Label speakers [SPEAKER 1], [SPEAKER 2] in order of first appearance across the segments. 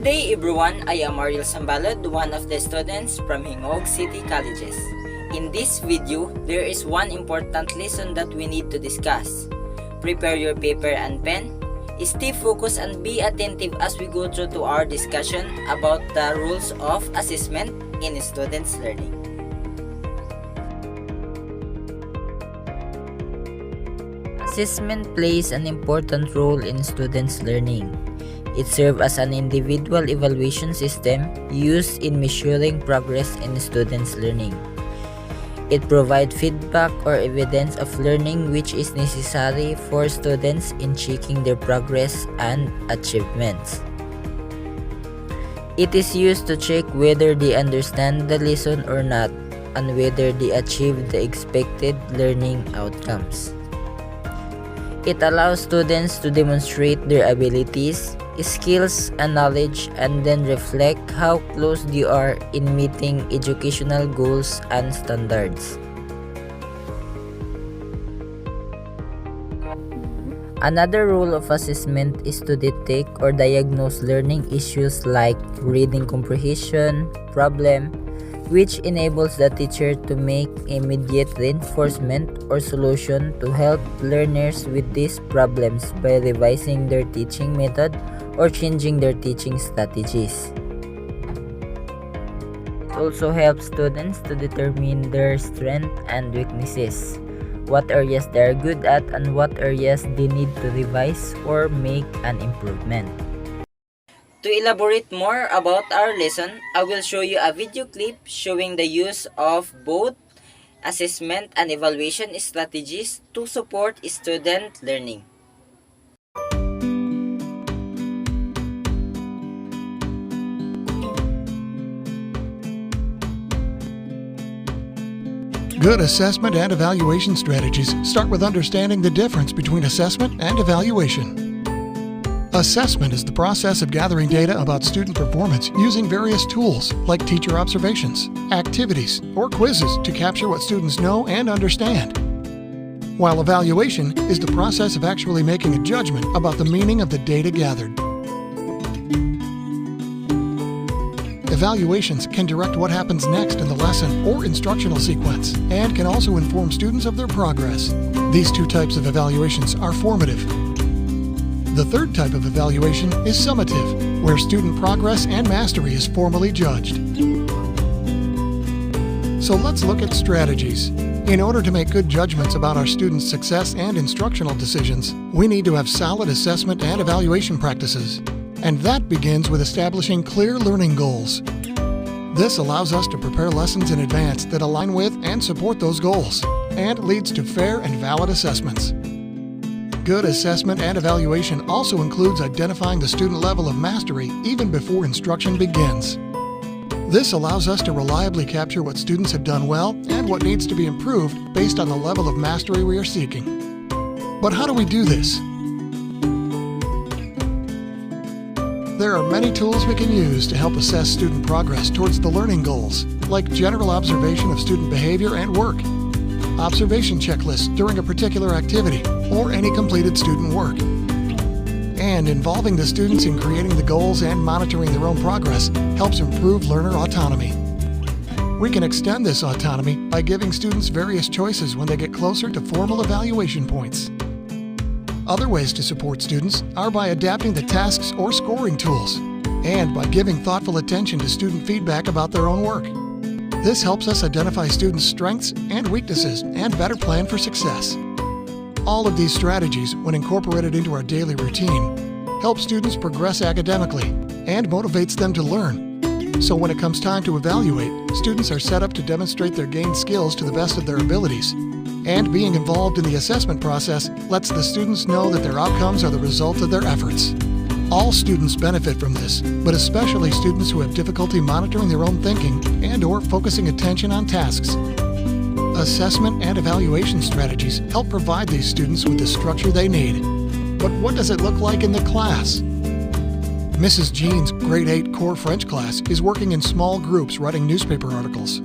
[SPEAKER 1] day everyone, I am Ariel Sambalod, one of the students from Hingog City Colleges. In this video, there is one important lesson that we need to discuss. Prepare your paper and pen, stay focused and be attentive as we go through to our discussion about the rules of assessment in students' learning. Assessment plays an important role in students' learning. It serves as an individual evaluation system used in measuring progress in students' learning. It provides feedback or evidence of learning which is necessary for students in checking their progress and achievements. It is used to check whether they understand the lesson or not and whether they achieve the expected learning outcomes. It allows students to demonstrate their abilities, skills, and knowledge and then reflect how close they are in meeting educational goals and standards. Another role of assessment is to detect or diagnose learning issues like reading comprehension problem, which enables the teacher to make immediate reinforcement or solution to help learners with these problems by revising their teaching method or changing their teaching strategies. It also helps students to determine their strengths and weaknesses, what areas they are good at and what areas they need to revise or make an improvement. To elaborate more about our lesson, I will show you a video clip showing the use of both assessment and evaluation strategies to support student learning.
[SPEAKER 2] Good assessment and evaluation strategies start with understanding the difference between assessment and evaluation. Assessment is the process of gathering data about student performance using various tools like teacher observations, activities, or quizzes to capture what students know and understand. While evaluation is the process of actually making a judgment about the meaning of the data gathered. Evaluations can direct what happens next in the lesson or instructional sequence and can also inform students of their progress. These two types of evaluations are formative. The third type of evaluation is summative, where student progress and mastery is formally judged. So let's look at strategies. In order to make good judgments about our students' success and instructional decisions, we need to have solid assessment and evaluation practices. And that begins with establishing clear learning goals. This allows us to prepare lessons in advance that align with and support those goals, and leads to fair and valid assessments. Good assessment and evaluation also includes identifying the student level of mastery even before instruction begins. This allows us to reliably capture what students have done well and what needs to be improved based on the level of mastery we are seeking. But how do we do this? There are many tools we can use to help assess student progress towards the learning goals, like general observation of student behavior and work, observation checklists during a particular activity, or any completed student work. And involving the students in creating the goals and monitoring their own progress helps improve learner autonomy. We can extend this autonomy by giving students various choices when they get closer to formal evaluation points. Other ways to support students are by adapting the tasks or scoring tools, and by giving thoughtful attention to student feedback about their own work. This helps us identify students' strengths and weaknesses and better plan for success. All of these strategies, when incorporated into our daily routine, help students progress academically and motivates them to learn. So when it comes time to evaluate, students are set up to demonstrate their gained skills to the best of their abilities. And being involved in the assessment process lets the students know that their outcomes are the result of their efforts. All students benefit from this, but especially students who have difficulty monitoring their own thinking and/or focusing attention on tasks. Assessment and evaluation strategies help provide these students with the structure they need. But what does it look like in the class? Mrs. Jean's Grade 8 Core French class is working in small groups writing newspaper articles.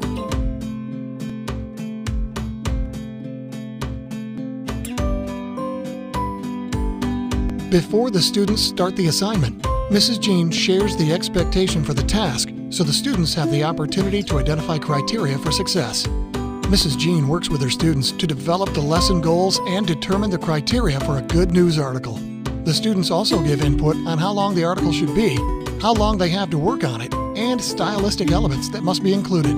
[SPEAKER 2] Before the students start the assignment, Mrs. Jean shares the expectation for the task so the students have the opportunity to identify criteria for success. Mrs. Jean works with her students to develop the lesson goals and determine the criteria for a good news article. The students also give input on how long the article should be, how long they have to work on it, and stylistic elements that must be included.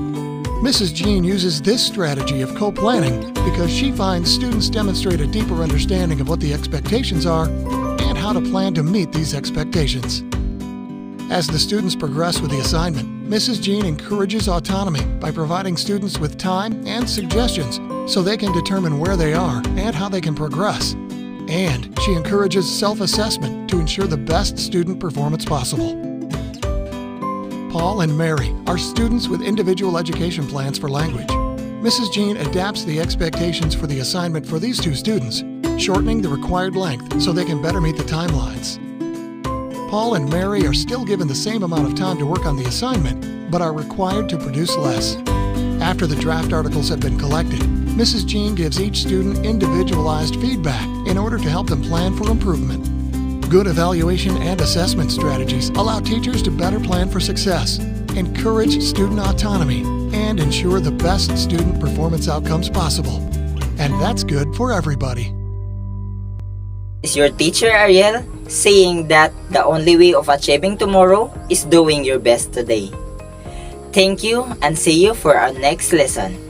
[SPEAKER 2] Mrs. Jean uses this strategy of co-planning because she finds students demonstrate a deeper understanding of what the expectations are and how to plan to meet these expectations. As the students progress with the assignment, Mrs. Jean encourages autonomy by providing students with time and suggestions so they can determine where they are and how they can progress. And she encourages self-assessment to ensure the best student performance possible. Paul and Mary are students with individual education plans for language. Mrs. Jean adapts the expectations for the assignment for these two students, shortening the required length so they can better meet the timelines. Paul and Mary are still given the same amount of time to work on the assignment, but are required to produce less. After the draft articles have been collected, Mrs. Jean gives each student individualized feedback in order to help them plan for improvement. Good evaluation and assessment strategies allow teachers to better plan for success, encourage student autonomy, and ensure the best student performance outcomes possible. And that's good for everybody.
[SPEAKER 1] Is your teacher Ariel saying that the only way of achieving tomorrow is doing your best today? Thank you and see you for our next lesson.